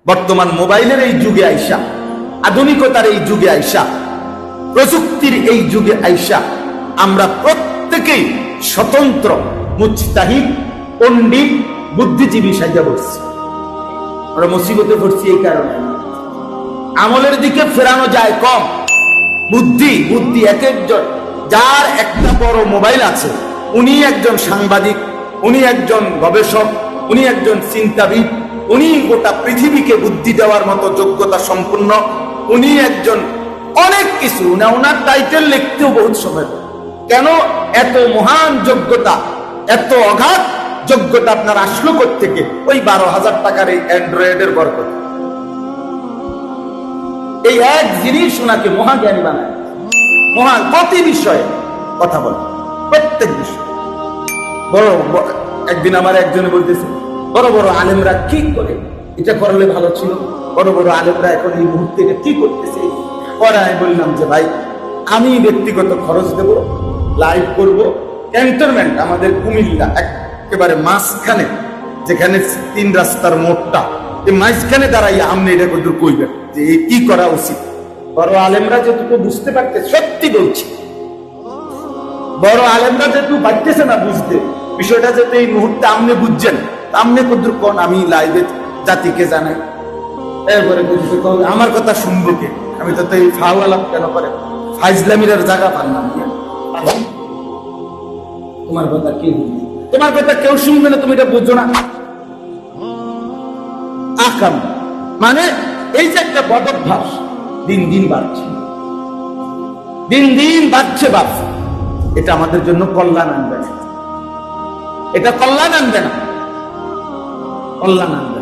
বর্তমান মোবাইলের এই যুগে আইসা, আধুনিকতার এই যুগে আইসা, প্রযুক্তির এই যুগে আইসা আমরা প্রত্যেকেই স্বতন্ত্র মুজতাহিদ, পণ্ডিত, বুদ্ধিজীবী সাজা বসছি। আমরা মুসিবতে পড়ছি এই কারণে, আমলের দিকে ফেরানো যায় কম। বুদ্ধি বুদ্ধি এক একজন, যার একটা বড় মোবাইল আছে উনি একজন সাংবাদিক, উনি একজন গবেষক, উনি একজন চিন্তাবিদ, উনি গোটা পৃথিবীকে বুদ্ধি দেওয়ার মতো যোগ্যতা সম্পন্ন, উনি একজন অনেক কিছু। ওনার টাইটেল লিখতেও বহুত সময়। কেন এত মহান যোগ্যতা, এত অগাধ যোগ্যতা আপনার আসলো থেকে? ওই 12,000 টাকার এই অ্যান্ড্রয়েডের বরকত। এই এক জিনিস ওনাকে মহাজ্ঞানী বানায়। মহান প্রতি বিষয়ে কথা বলে, প্রত্যেক বিষয়। একদিন আমার একজনে বলতেছে, বড় বড় আলেমরা কি করে এটা করলে ভালো ছিল, বড় বড় আলেমরা এখন এই মুহূর্তে এটা কি করতেছে। পরে আমি বললাম যে ভাই, আমি ব্যক্তিগত খরচ দেব, লাইভ করব, ক্যান্টনমেন্ট আমাদের কুমিল্লা একেবারে মাঝখানে, যেখানে 3 রাস্তার মোড়টা, এই মাঝখানে দাঁড়াইয়া আপনি এটা কত কইবেন যে কি করা উচিত। বড় আলেমরা যেটুকু বুঝতে পারতে, সত্যি বলছি, বড় আলেমরা যেটুকু পারতেছে না বুঝতে, বিষয়টা যাতে এই মুহূর্তে আপনি বুঝছেন, আপনি কদ্দুর কোন আমি লাইভে জাতিকে জানাই। এরপরে আমার কথা শুনবো কে? আমি তো এই ফাউ আলাপ কেন করে ফাইজলামির জায়গা পারলাম। তোমার কথা কি, তোমার কথা কেউ শুনবে না, তুমি এটা বুঝো না। আকাম মানে এই যে একটা বদভ্যাস দিন দিন বাড়ছে, দিন দিন বাড়ছে বাপ, এটা আমাদের জন্য কল্যাণ আনবে না, এটা কল্যাণ আনবে না, কল্যাণ আনবে।